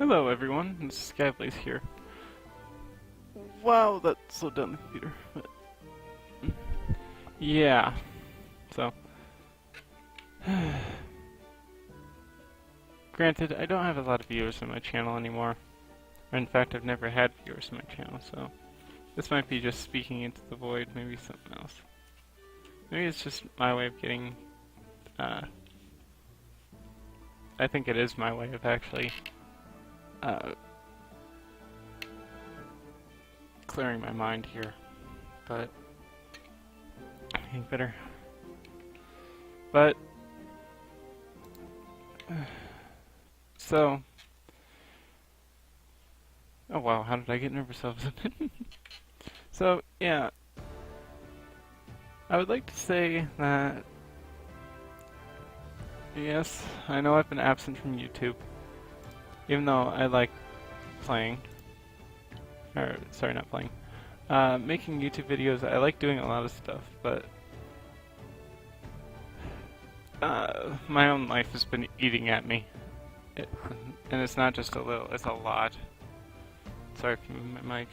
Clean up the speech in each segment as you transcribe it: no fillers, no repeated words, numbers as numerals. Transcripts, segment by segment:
Hello everyone, this is Skyblaze here. Wow, that slowed down the computer. But, yeah, so... Granted, I don't have a lot of viewers on my channel anymore. Or in fact, I've never had viewers on my channel, so... This might be just speaking into the void, maybe something else. Maybe it's just my way of getting... I think it is my way of actually... clearing my mind here, but getting better. But so, oh wow, how did I get nervous all of a sudden? So yeah, I would like to say that yes, I know I've been absent from YouTube, even though I like playing. Or, sorry, not playing. Making YouTube videos, I like doing a lot of stuff, but my own life has been eating at me. And it's not just a little, it's a lot. Sorry if you move my mic.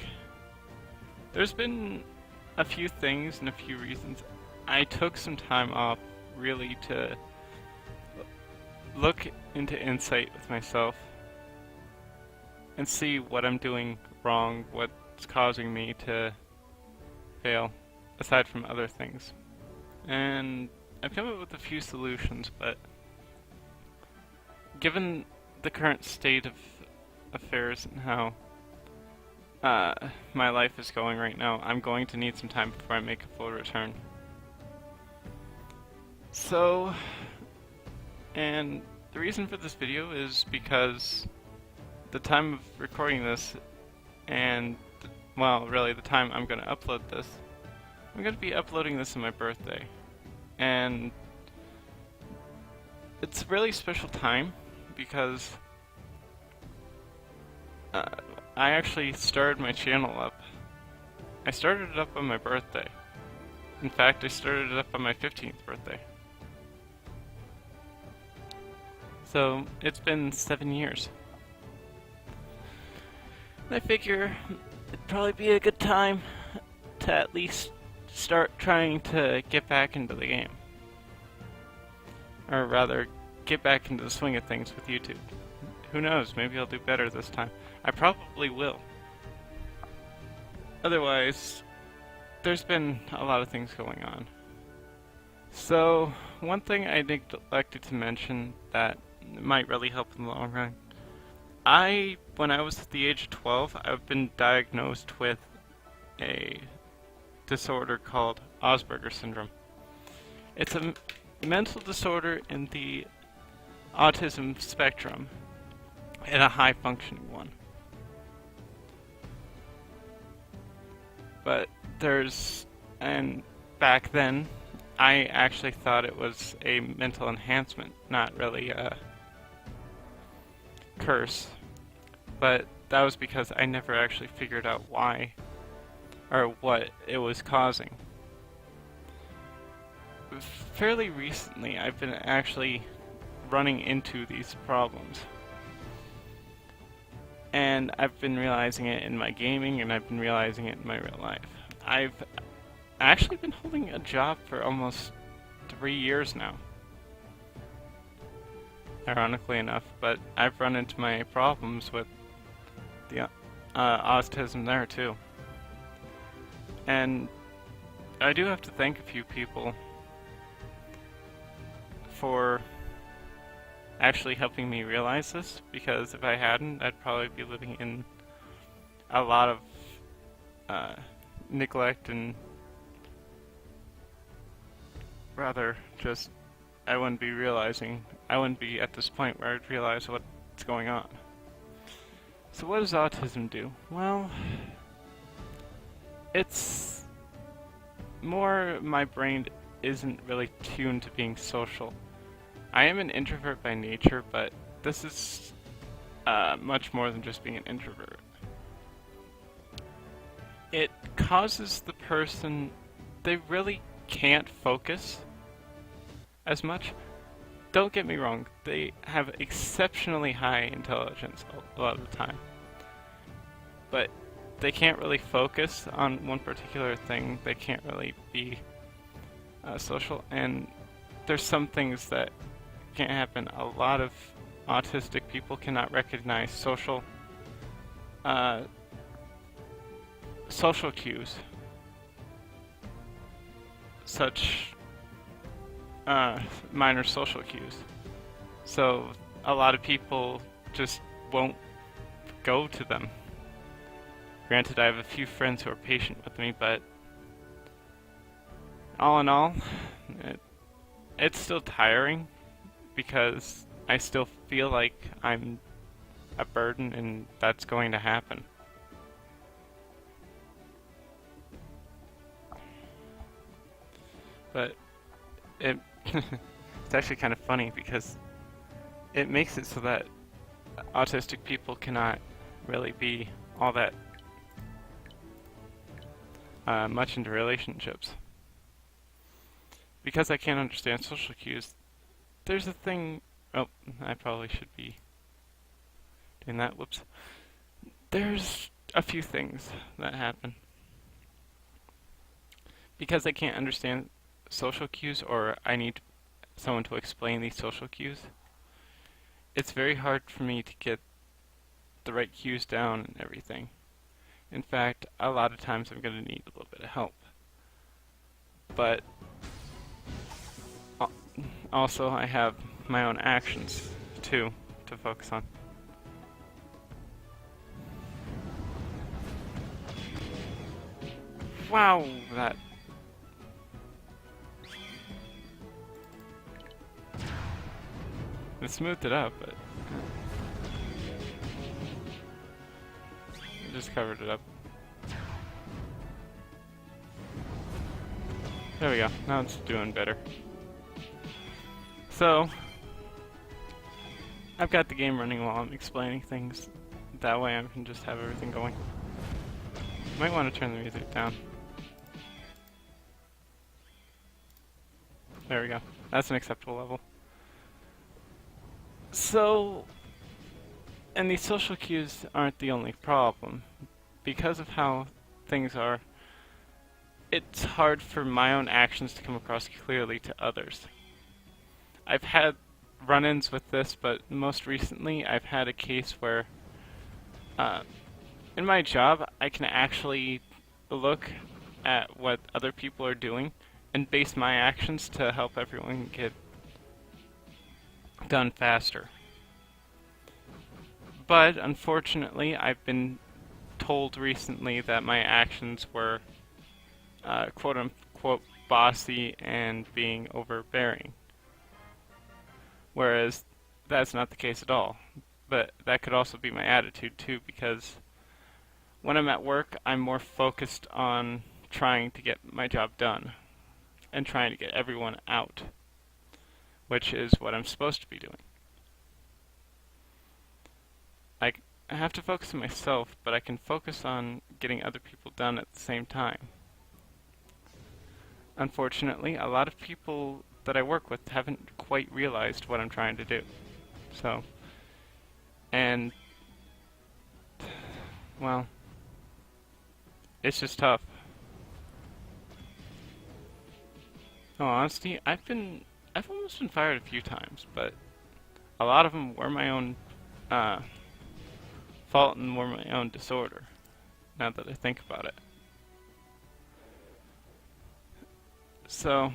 There's been a few things and a few reasons. I took some time off, really, to look into insight with myself and see what I'm doing wrong, what's causing me to fail, aside from other things. And I've come up with a few solutions, but given the current state of affairs and how my life is going right now, I'm going to need some time before I make a full return. So, and the reason for this video is because the time of recording this and, well, really the time I'm going to upload this, I'm going to be uploading this on my birthday. And it's a really special time because I actually started my channel up. I started it up on my birthday. In fact, I started it up on my 15th birthday. So, it's been 7 years. I figure it'd probably be a good time to at least start trying to get back into the game. Or rather, get back into the swing of things with YouTube. Who knows, maybe I'll do better this time. I probably will. Otherwise, there's been a lot of things going on. So, one thing I neglected to mention that might really help in the long run. When I was at the age of 12, I've been diagnosed with a disorder called Asperger's syndrome. It's a mental disorder in the autism spectrum, and a high-functioning one. But and back then, I actually thought it was a mental enhancement, not really a curse. But that was because I never actually figured out why or what it was causing. Fairly recently, I've been actually running into these problems. And I've been realizing it in my gaming, and I've been realizing it in my real life. I've actually been holding a job for almost 3 years now. Ironically enough, but I've run into my problems with the autism there too. And I do have to thank a few people for actually helping me realize this, because if I hadn't, I'd probably be living in a lot of neglect, and rather just I wouldn't be at this point where I'd realize what's going on. So what does autism do? Well, it's more my brain isn't really tuned to being social. I am an introvert by nature, but this is much more than just being an introvert. It causes the person, they really can't focus as much. don't get me wrong, they have exceptionally high intelligence a lot of the time. But they can't really focus on one particular thing. They can't really be social, and there's some things that can't happen. A lot of autistic people cannot recognize uh, social cues, such minor social cues. So a lot of people just won't go to them. Granted, I have a few friends who are patient with me, but all in all, it's still tiring because I still feel like I'm a burden, and that's going to happen. But it it's actually kind of funny because it makes it so that autistic people cannot really be all that much into relationships. Because I can't understand social cues, there's a thing... Oh, I probably should be doing that. Whoops. There's a few things that happen. Because I can't understand social cues, or I need someone to explain these social cues, it's very hard for me to get the right cues down and everything. In fact, a lot of times I'm going to need a little bit of help. But also I have my own actions too to focus on. Wow, that... It smoothed it up, but... It just covered it up. There we go, now it's doing better. So, I've got the game running while I'm explaining things. That way I can just have everything going. Might want to turn the music down. There we go. That's an acceptable level. So, and these social cues aren't the only problem. Because of how things are, it's hard for my own actions to come across clearly to others. I've had run-ins with this, but most recently I've had a case where in my job I can actually look at what other people are doing and base my actions to help everyone get done faster. But unfortunately I've been told recently that my actions were quote-unquote bossy and being overbearing. Whereas that's not the case at all. But that could also be my attitude too, because when I'm at work, I'm more focused on trying to get my job done and trying to get everyone out, which is what I'm supposed to be doing. I have to focus on myself, but I can focus on getting other people done at the same time. Unfortunately, a lot of people that I work with haven't quite realized what I'm trying to do. So, and, well, it's just tough. No, honestly, I've almost been fired a few times, but a lot of them were my own fault and were my own disorder, now that I think about it. So,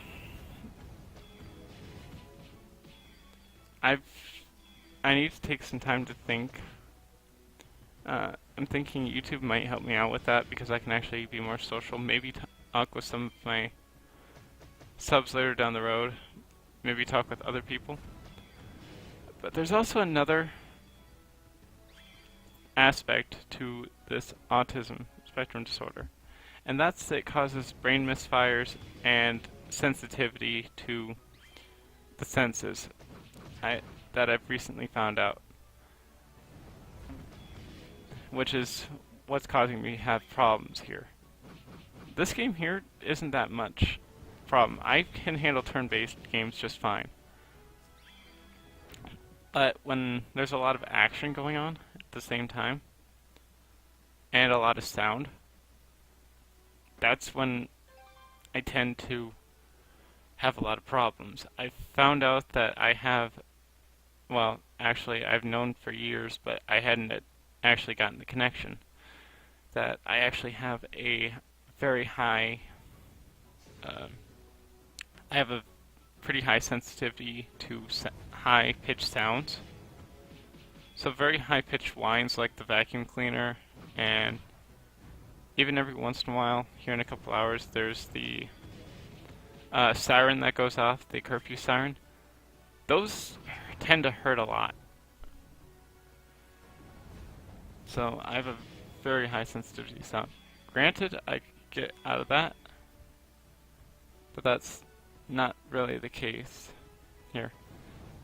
I need to take some time to think. I'm thinking YouTube might help me out with that because I can actually be more social. Maybe talk with some of my subs later down the road. Maybe talk with other people. But there's also another aspect to this autism spectrum disorder, and that's that it causes brain misfires and sensitivity to the senses that I've recently found out, which is what's causing me to have problems here. This game here isn't that much problem. I can handle turn-based games just fine. But when there's a lot of action going on at the same time, and a lot of sound, that's when I tend to have a lot of problems. I found out that I have, well, actually, I've known for years, but I hadn't actually gotten the connection, that I actually have a very high, uh, I have a pretty high sensitivity to high-pitched sounds. So very high-pitched whines like the vacuum cleaner, and even every once in a while, here in a couple hours, there's the siren that goes off, the curfew siren. Those tend to hurt a lot. So I have a very high sensitivity to sound. Granted, I could get out of that, but that's not really the case here.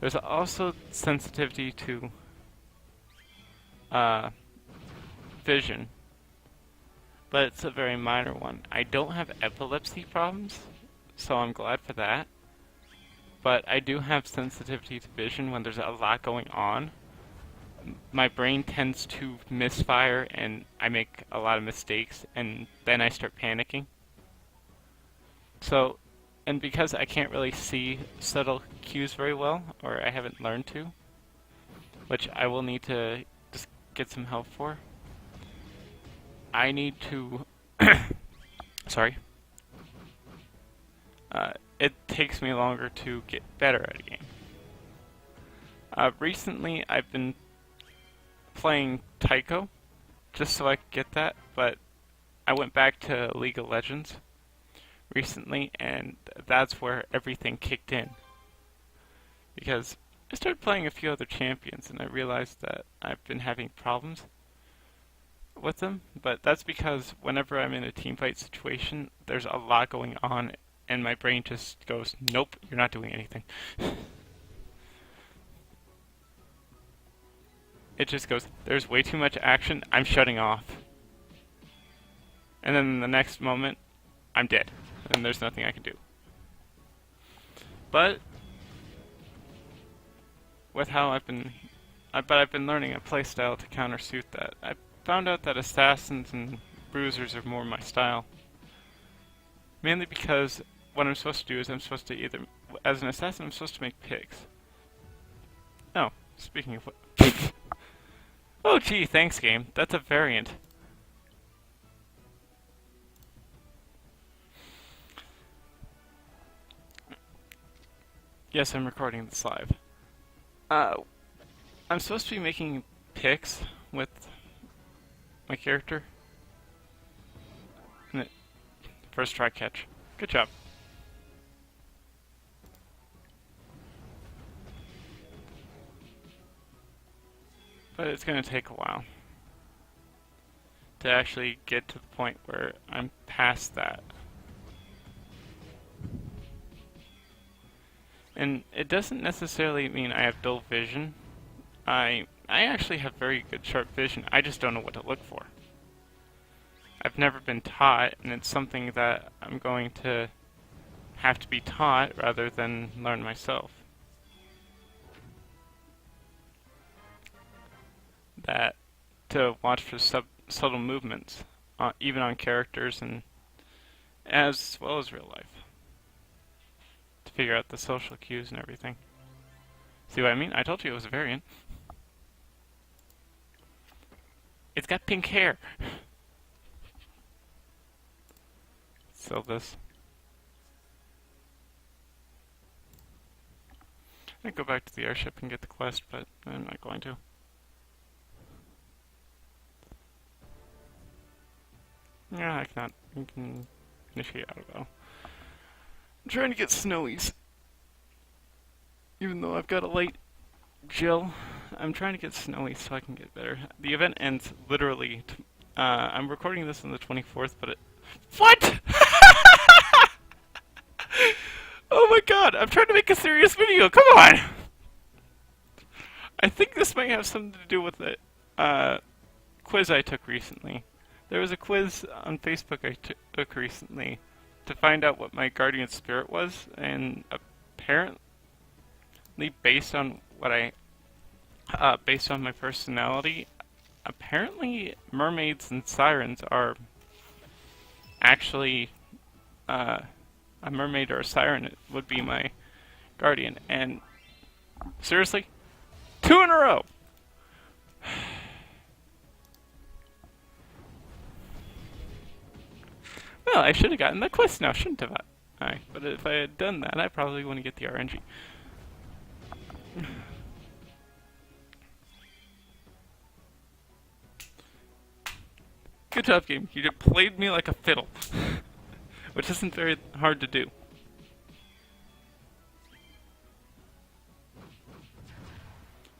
There's also sensitivity to vision, but it's a very minor one. I don't have epilepsy problems, so I'm glad for that. But I do have sensitivity to vision when there's a lot going on. My brain tends to misfire and I make a lot of mistakes, and then I start panicking. So, and because I can't really see subtle cues very well, or I haven't learned to, which I will need to just get some help for, I need to sorry. It takes me longer to get better at a game. Recently, I've been playing Taiko, just so I could get that, but I went back to League of Legends recently, and that's where everything kicked in. Because I started playing a few other champions, and I realized that I've been having problems with them, but that's because whenever I'm in a teamfight situation, there's a lot going on, and my brain just goes, nope, you're not doing anything. It just goes, there's way too much action, I'm shutting off. And then in the next moment, I'm dead, and there's nothing I can do. But with how I've been learning a playstyle to countersuit that. I found out that assassins and bruisers are more my style. Mainly because what I'm supposed to do is I'm supposed to either, as an assassin, I'm supposed to make picks. Oh, speaking of what... Oh gee, thanks game. That's a variant. Yes, I'm recording this live. I'm supposed to be making picks with my character. First try catch. Good job. But it's going to take a while to actually get to the point where I'm past that. And it doesn't necessarily mean I have dull vision. I actually have very good sharp vision. I just don't know what to look for. I've never been taught, and it's something that I'm going to have to be taught rather than learn myself. That to watch for subtle movements, even on characters and as well as real life. To figure out the social cues and everything. See what I mean? I told you it was a variant. It's got pink hair. Sell this. I'd go back to the airship and get the quest, but I'm not going to. Yeah, I cannot. You can initiate auto. I'm trying to get snowies. Even though I've got a light Jill, I'm trying to get snowy so I can get better. The event ends literally. I'm recording this on the 24th, but it. What? Oh my god, I'm trying to make a serious video, come on! I think this might have something to do with the quiz I took recently. There was a quiz on Facebook I took recently to find out what my guardian spirit was, and apparently based on what I based on my personality, apparently mermaids and sirens are actually a mermaid or a siren would be my guardian. And seriously, 2 in a row. Well, I should have gotten the quest now, shouldn't have I? But if I had done that, I probably wouldn't get the RNG. Good job, game. You just played me like a fiddle. Which isn't very hard to do.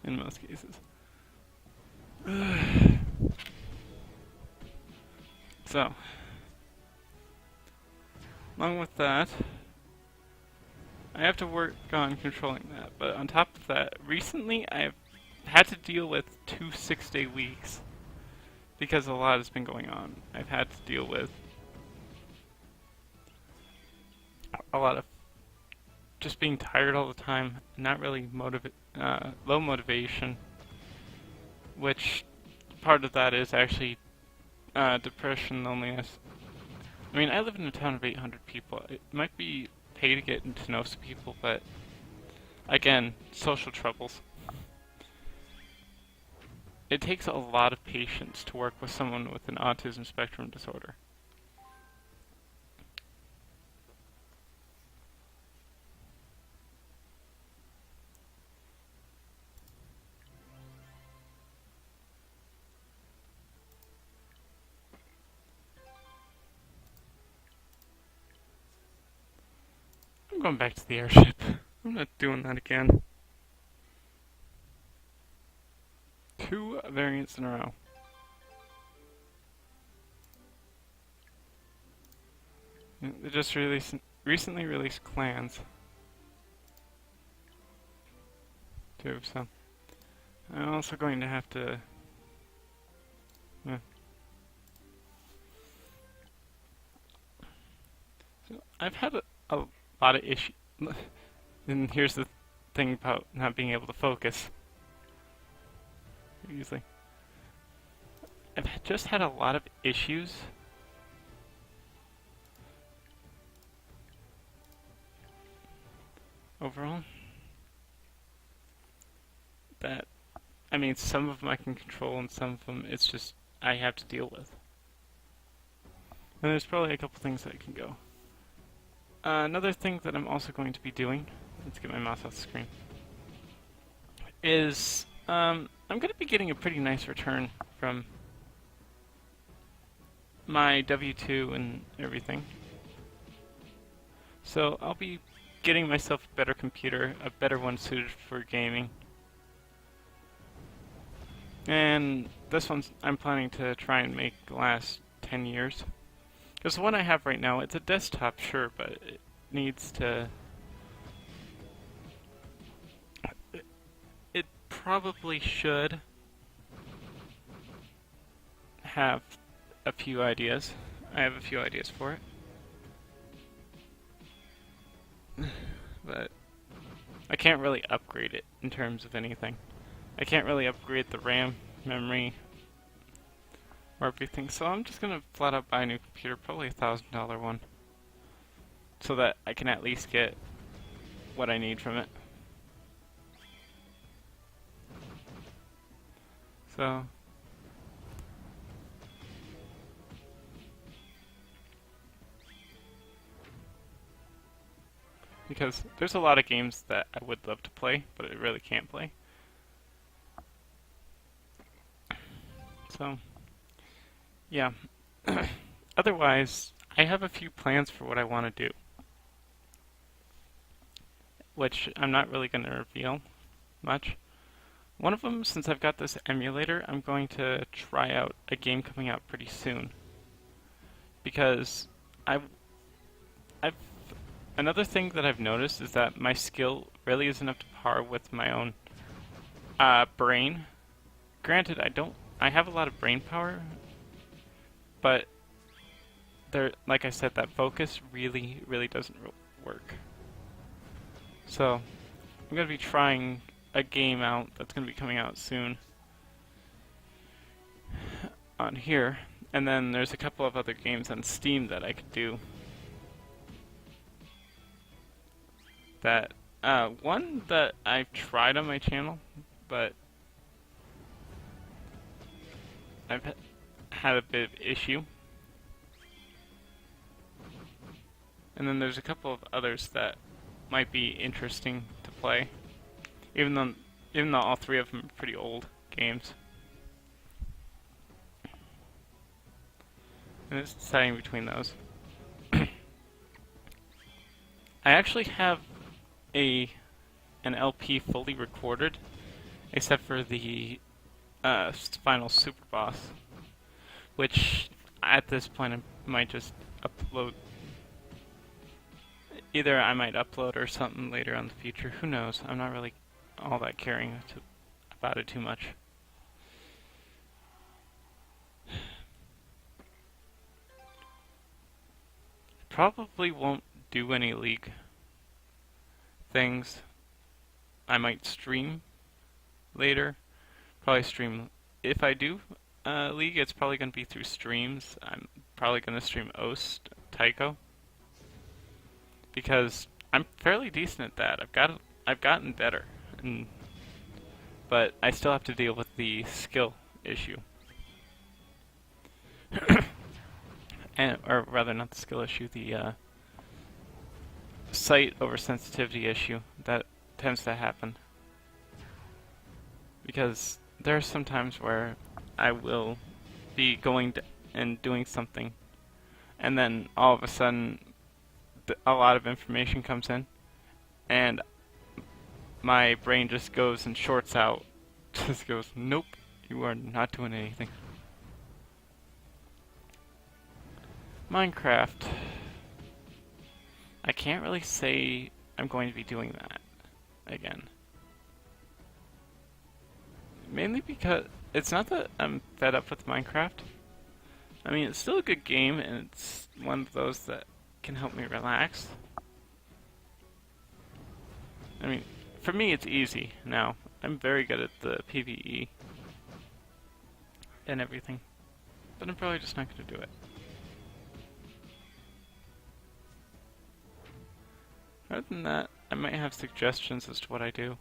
In most cases. So, along with that, I have to work on controlling that. But on top of that, recently I've had to deal with 2 6-day weeks because a lot has been going on. I've had to deal with a lot of just being tired all the time, not really low motivation, which part of that is actually depression, loneliness. I mean, I live in a town of 800 people. It might be pay to get to know some people, but again, social troubles. It takes a lot of patience to work with someone with an autism spectrum disorder. I'm going back to the airship. I'm not doing that again. 2 variants in a row. They just recently released clans. Too, so I'm also going to have to. So I've had a lot of issues, and here's the thing about not being able to focus. Usually, I've just had a lot of issues overall. That, I mean, some of them I can control, and some of them it's just I have to deal with. And there's probably a couple things that I can go. Another thing that I'm also going to be doing, let's get my mouse off the screen, is I'm going to be getting a pretty nice return from my W2 and everything. So I'll be getting myself a better computer, a better one suited for gaming. And this one's I'm planning to try and make last 10 years. Because the one I have right now, it's a desktop, sure, but it needs to... It probably should have a few ideas. I have a few ideas for it. But I can't really upgrade it in terms of anything. I can't really upgrade the RAM, memory, or everything, so I'm just gonna flat out buy a new computer, probably a $1,000 one, so that I can at least get what I need from it. So because there's a lot of games that I would love to play, but I really can't play. So yeah. Otherwise, I have a few plans for what I want to do, which I'm not really going to reveal much. One of them, since I've got this emulator, I'm going to try out a game coming out pretty soon. Because another thing that I've noticed is that my skill really isn't up to par with my own brain. Granted, I have a lot of brain power, but like I said, that focus really doesn't work. So I'm going to be trying a game out that's going to be coming out soon on here. And then there's a couple of other games on Steam that I could do. That one that I've tried on my channel, but I've had a bit of issue. And then there's a couple of others that might be interesting to play, even though all three of them are pretty old games. And it's deciding between those. I actually have an LP fully recorded, except for the final super boss, which at this point I might just upload. Either I might upload or something later on in the future. Who knows? I'm not really all that caring about it too much. Probably won't do any League things. I might stream later. Probably stream. If I do League, it's probably going to be through streams. I'm probably going to stream Ost, Tycho, because I'm fairly decent at that. I've gotten better, but I still have to deal with the skill issue. Or rather, not the skill issue, the sight oversensitivity issue that tends to happen. Because there are some times where I will be going and doing something, and then all of a sudden a lot of information comes in, and my brain just goes and shorts out. Just goes, nope, you are not doing anything. Minecraft. I can't really say I'm going to be doing that again. Mainly because it's not that I'm fed up with Minecraft. I mean, it's still a good game, and it's one of those that can help me relax. I mean, for me it's easy now. I'm very good at the PvE and everything. But I'm probably just not going to do it. Other than that, I might have suggestions as to what I do.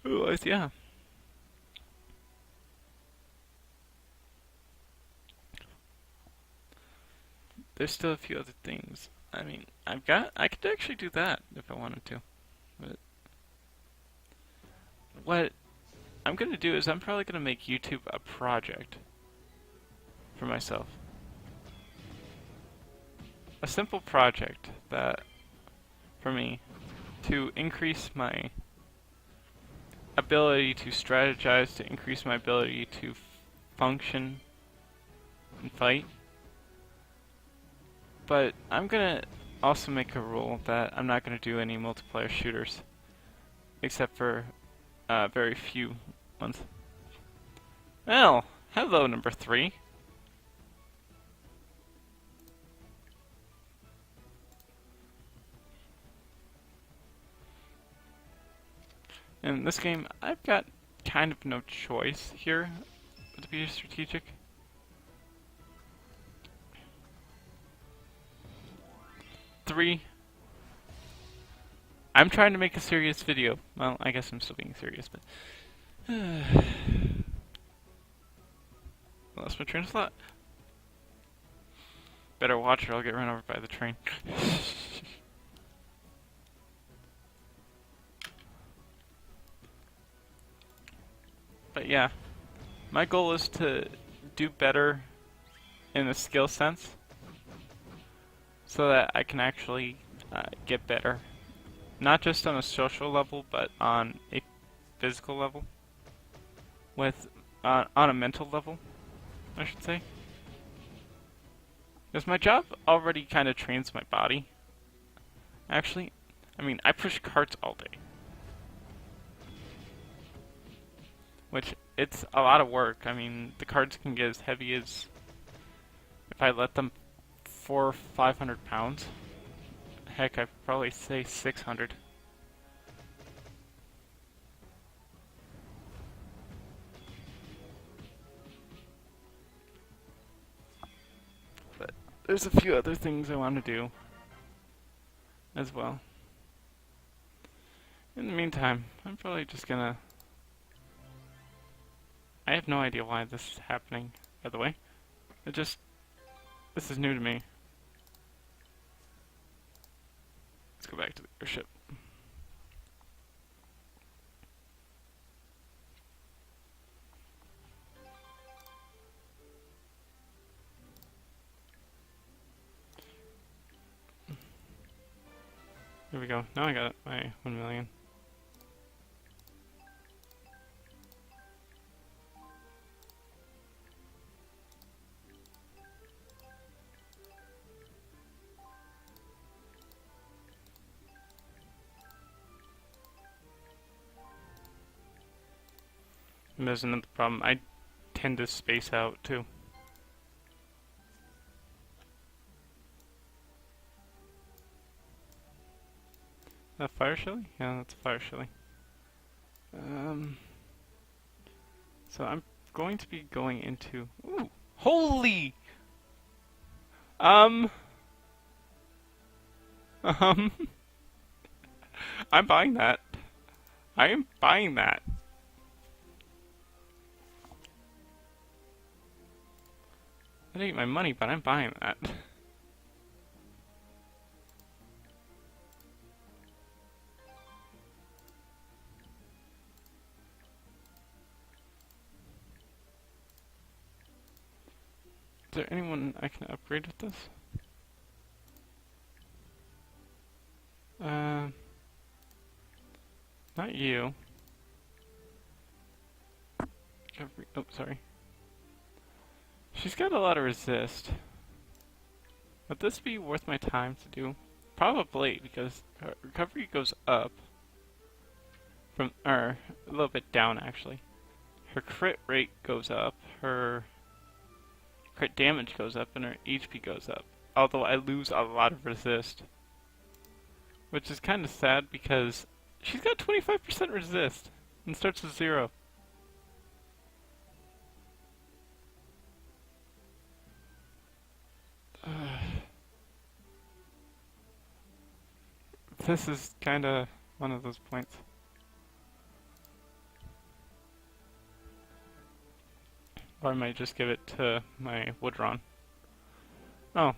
Otherwise, yeah. There's still a few other things. I mean, I could actually do that if I wanted to. But what I'm gonna do is I'm probably gonna make YouTube a project for myself. A simple project that, for me, to increase my ability to strategize, to increase my ability to function and fight. But I'm gonna also make a rule that I'm not gonna do any multiplayer shooters, except for very few ones. Well, hello, number 3. In this game, I've got kind of no choice here but to be strategic. Three. I'm trying to make a serious video. Well, I guess I'm still being serious, but lost my train of thought. Better watch or I'll get run over by the train. But yeah, my goal is to do better in a skill sense, so that I can actually get better. Not just on a social level, but on a physical level. On a mental level, I should say. Because my job already kind of trains my body. Actually, I mean, I push carts all day. Which, it's a lot of work. I mean, the carts can get as heavy as, if I let them 400 or 500 pounds. Heck, I'd probably say 600. But there's a few other things I want to do as well. In the meantime, I'm probably just gonna... I have no idea why this is happening, by the way. This is new to me. Let's go back to the airship. Here we go. Now I got my 1 million. And there's another problem. I tend to space out too. A fire shilly? Yeah, that's a fire shilly. So I'm going to be going into... Ooh! Holy! I'm buying that. I am buying that. That ain't my money, but I'm buying that. Is there anyone I can upgrade with this? Not you. Oh, sorry. She's got a lot of resist. Would this be worth my time to do? Probably, because her recovery goes up. A little bit down, actually. Her crit rate goes up, her crit damage goes up, and her HP goes up. Although I lose a lot of resist. Which is kind of sad, because she's got 25% resist, and starts with 0. This is kinda one of those points. Or I might just give it to my Woodron. Oh.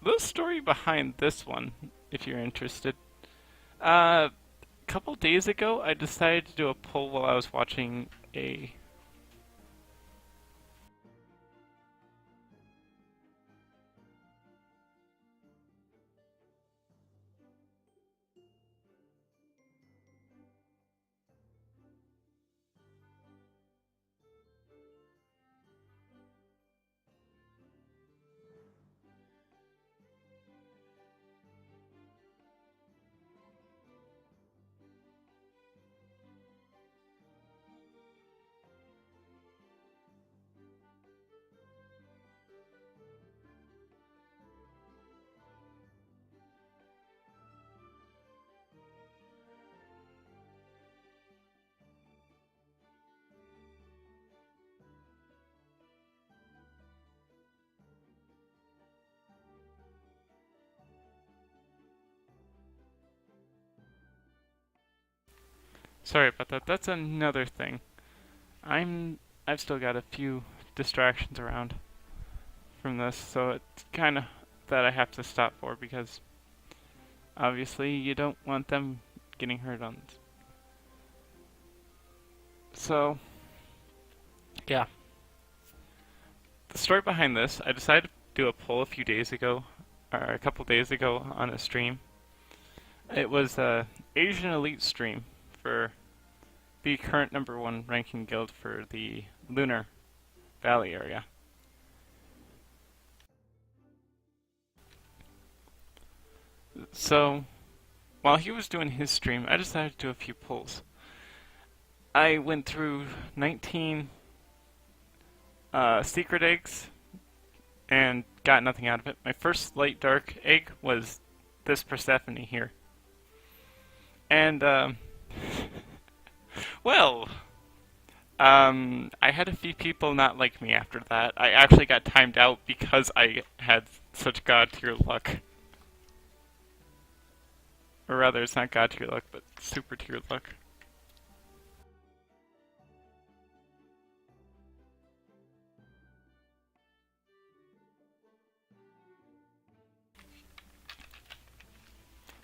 The story behind this one, if you're interested. A couple days ago, I decided to do a poll while I was watching a... Sorry about that. That's another thing. I've still got a few distractions around from this, so it's kind of that I have to stop for, because obviously you don't want them getting hurt on this. So, yeah. The story behind this, I decided to do a poll a few days ago, or a couple days ago on a stream. It was a Asian Elite stream for the current #1 ranking guild for the Lunar Valley area. So, while he was doing his stream, I decided to do a few polls. I went through 19 secret eggs and got nothing out of it. My first light dark egg was this Persephone here. And, well, I had a few people not like me after that. I actually got timed out because I had such god tier luck. Or rather, it's not god tier luck, but super tier luck.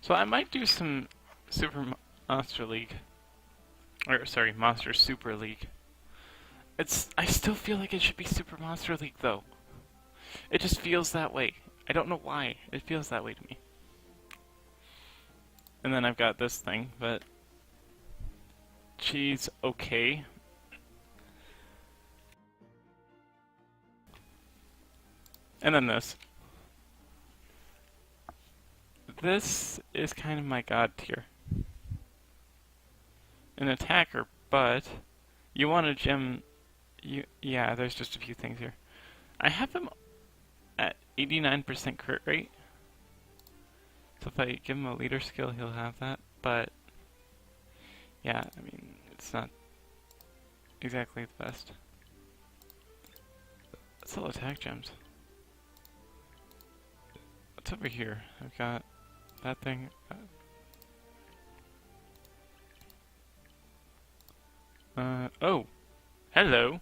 So I might do some Super Monster League. Or, sorry, Monster Super League. I still feel like it should be Super Monster League, though. It just feels that way. I don't know why. It feels that way to me. And then I've got this thing, but she's okay. And then this. This is kind of my god tier. An attacker, but you want a gem. Yeah, there's just a few things here. I have him at 89% crit rate. So if I give him a leader skill, he'll have that. But yeah, I mean, it's not exactly the best. Let's sell attack gems. What's over here? I've got that thing. Oh, hello.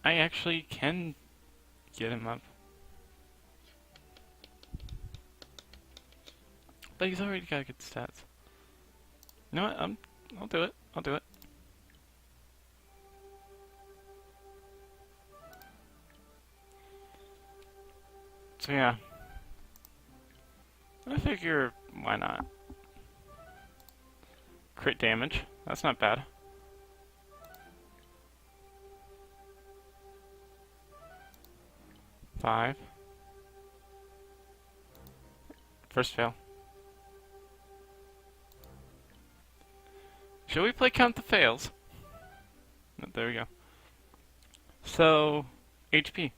I actually can get him up. But he's already got good stats. You know what? I'll do it. I'll do it. So yeah. I figure, why not? Crit damage. That's not bad. Five. First fail. Should we play Count the Fails? No, there we go. So, HP.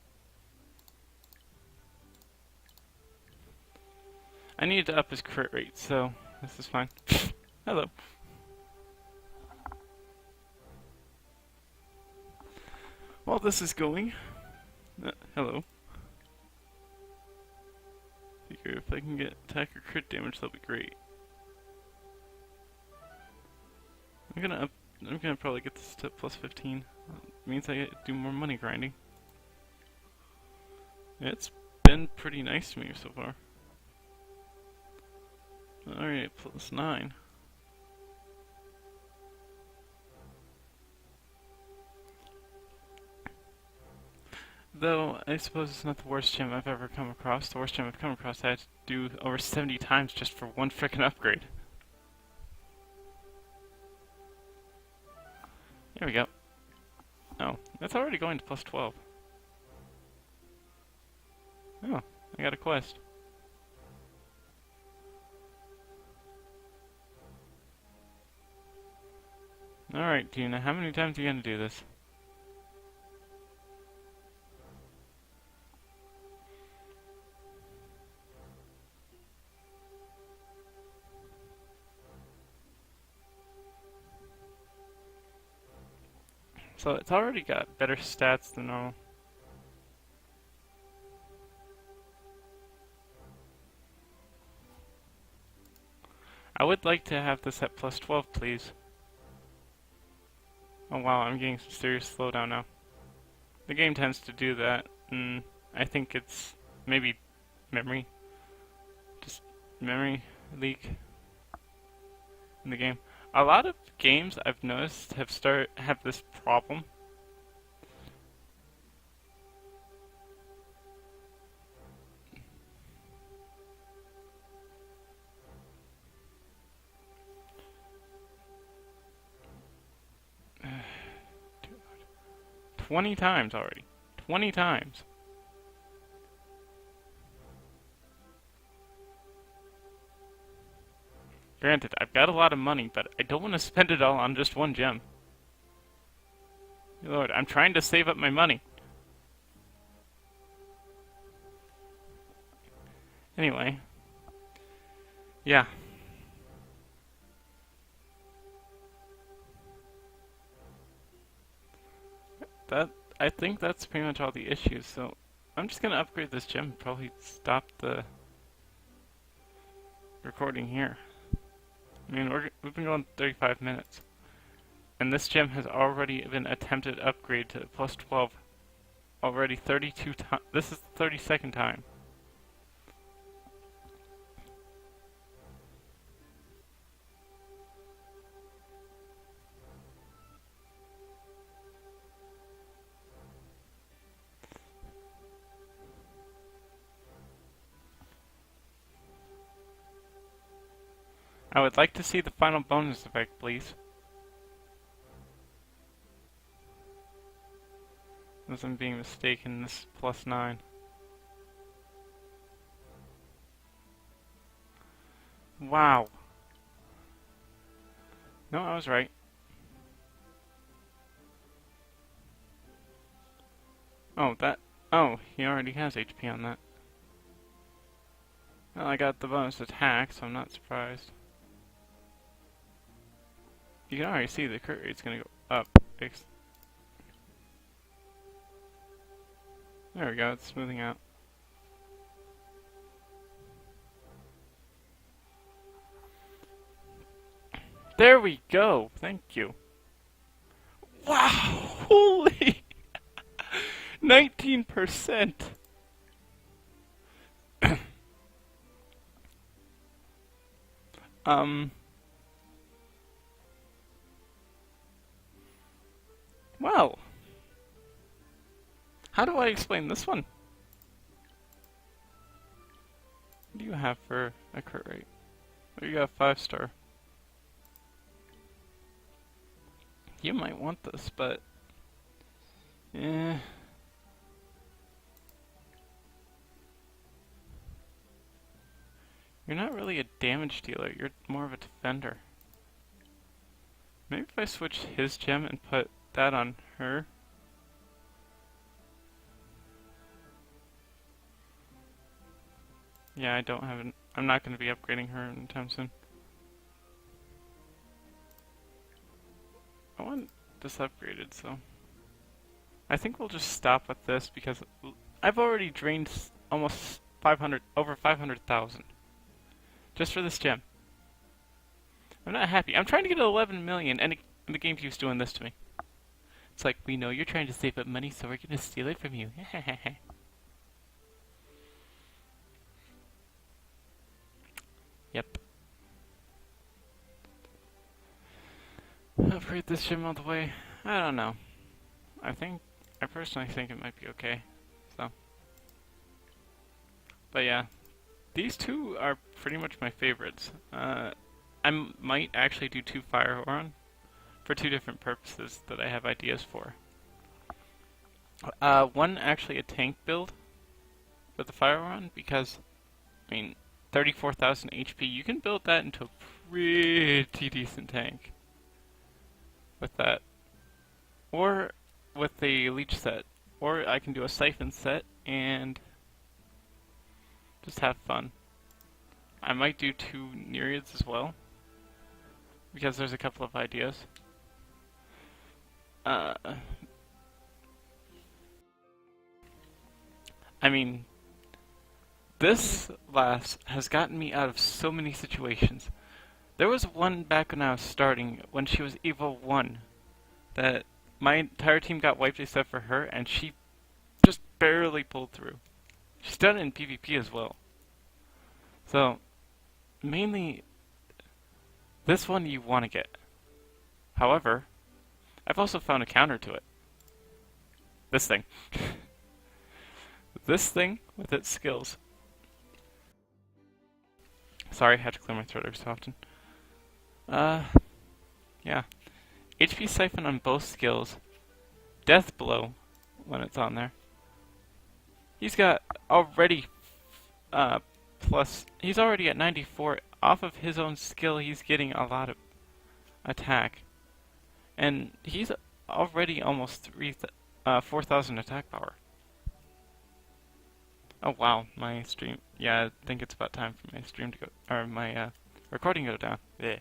I need to up his crit rate, so this is fine. Hello. While this is going, hello. Figure if I can get attack or crit damage, that'll be great. I'm gonna probably get this to plus 15. It means I get to do more money grinding. It's been pretty nice to me so far. Alright, plus 9. Though, I suppose it's not the worst gem I've ever come across. The worst gem I've come across I had to do over 70 times just for one frickin' upgrade. There we go. Oh, that's already going to plus 12. Oh, I got a quest. Alright, Gina, how many times are you gonna do this? So it's already got better stats than normal. I would like to have this at plus 12, please. Oh wow, I'm getting some serious slowdown now. The game tends to do that, and I think it's maybe memory. Just memory leak in the game. A lot of games I've noticed have this problem. Dude, 20 times already. 20 times. Granted, I've got a lot of money, but I don't want to spend it all on just one gem. Lord, I'm trying to save up my money. Anyway. Yeah. I think that's pretty much all the issues, so I'm just gonna upgrade this gem and probably stop the recording here. I mean, we've been going 35 minutes. And this gem has already been attempted upgrade to plus 12 already 32 times. This is the 32nd time. I would like to see the final bonus effect, please. Unless I'm being mistaken, this is plus 9. Wow. No, I was right. Oh, he already has HP on that. Well, I got the bonus attack, so I'm not surprised. You can already see the crit rate's gonna go up. There we go, it's smoothing out. There we go! Thank you. Wow! Holy! 19%! Well. How do I explain this one? What do you have for a crit rate? Oh, you got 5-star. You might want this, but... eh. You're not really a damage dealer, you're more of a defender. Maybe if I switch his gem and put that on her. Yeah, I don't have I'm not going to be upgrading her anytime soon. I want this upgraded, so... I think we'll just stop with this because I've already drained almost over 500,000. Just for this gem. I'm not happy. I'm trying to get 11 million and the game keeps doing this to me. It's like, we know you're trying to save up money, so we're gonna steal it from you. Yep. Upgrade this gem all the way. I don't know. I personally think it might be okay. So. But yeah. These two are pretty much my favorites. I might actually do 2 Fire Auron for 2 different purposes that I have ideas for. One actually a tank build with the Fire Auron because, I mean, 34,000 HP, you can build that into a pretty decent tank with that. Or with the Leech set. Or I can do a Siphon set and just have fun. I might do 2 Nereids as well, because there's a couple of ideas. I mean, this lass has gotten me out of so many situations. There was one back when I was starting, when she was Evo 1, that my entire team got wiped except for her, and she just barely pulled through. She's done it in PvP as well. So, mainly, this one you want to get. However, I've also found a counter to it. This thing. This thing with its skills. Sorry, I had to clear my throat every so often. Yeah. HP Siphon on both skills. Death Blow when it's on there. He's got already he's already at 94. Off of his own skill, he's getting a lot of attack. And he's already almost 4,000 attack power. Oh wow, my stream. Yeah, I think it's about time for my stream to go, or my recording to go down. Yeah.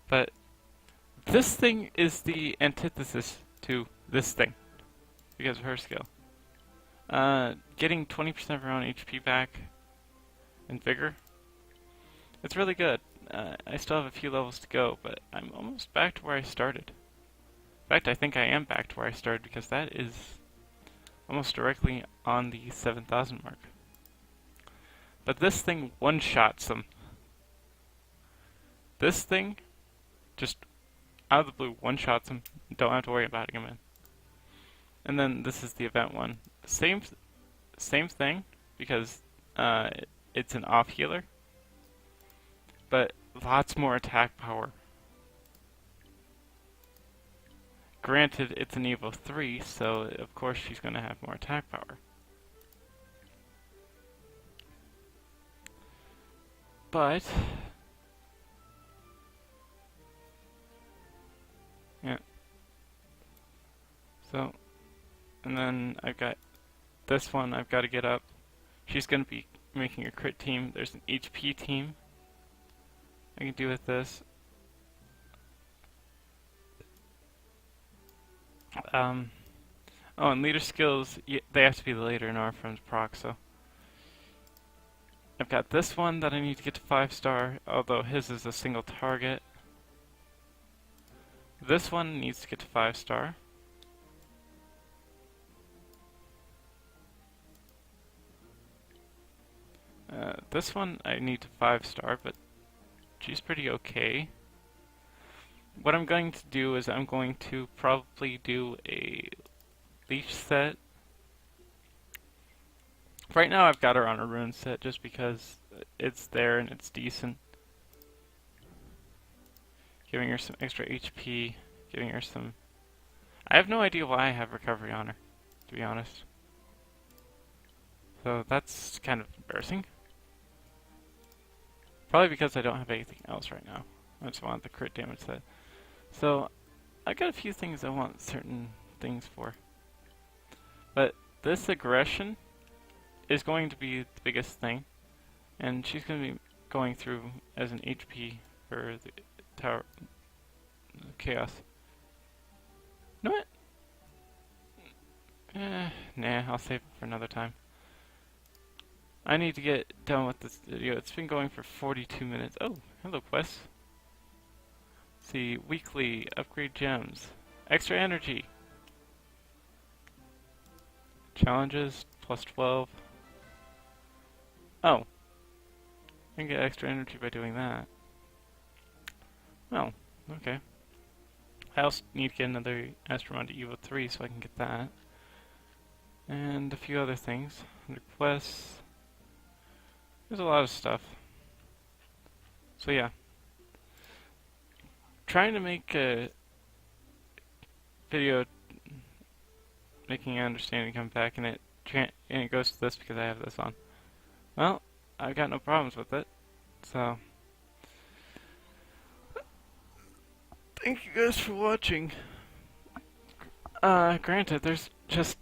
But this thing is the antithesis to this thing because of her skill. Getting 20% of her own HP back and vigor. It's really good. I still have a few levels to go, but I'm almost back to where I started. In fact, I think I am back to where I started because that is almost directly on the 7,000 mark. But this thing one-shots them. This thing just out of the blue one-shots them. Don't have to worry about him in. And then this is the event one. Same thing because it's an off healer, but lots more attack power. Granted, it's an Evo 3, so of course she's going to have more attack power. But yeah. So, and then I've got this one I've got to get up. She's going to be making a crit team. There's an HP team I can do with this. Oh, and leader skills, they have to be the leader in R-Friend's proc, so. I've got this one that I need to get to 5-star, although his is a single target. This one needs to get to 5-star. This one I need to 5-star, but she's pretty okay. What I'm going to do is I'm going to probably do a leech set. Right now I've got her on a rune set just because it's there and it's decent. Giving her some extra HP, giving her some... I have no idea why I have recovery on her, to be honest. So that's kind of embarrassing. Probably because I don't have anything else right now. I just want the crit damage set. So, I got a few things I want certain things for. But this aggression is going to be the biggest thing. And she's going to be going through as an HP for the tower chaos. You know what? Nah, I'll save it for another time. I need to get done with this video. It's been going for 42 minutes. Oh, hello, Quest. See, weekly, upgrade gems, extra energy, challenges, plus 12. Oh, I can get extra energy by doing that. Well, okay. I also need to get another Astromonda Evo 3 so I can get that. And a few other things. Under quests. There's a lot of stuff. So yeah. Trying to make a video making understanding come back, and it goes to this because I have this on. Well, I've got no problems with it, so thank you guys for watching. Granted, there's just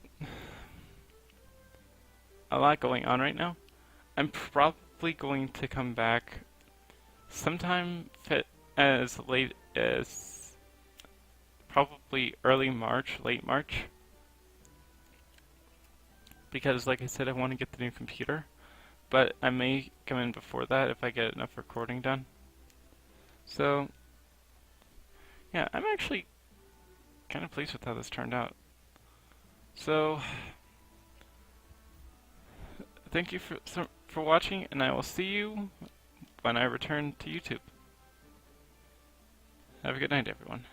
a lot going on right now. I'm probably going to come back sometime as late as probably early March, late March. Because like I said, I want to get the new computer. But I may come in before that if I get enough recording done. So, yeah, I'm actually kind of pleased with how this turned out. So, thank you for watching, and I will see you when I return to YouTube. Have a good night, everyone.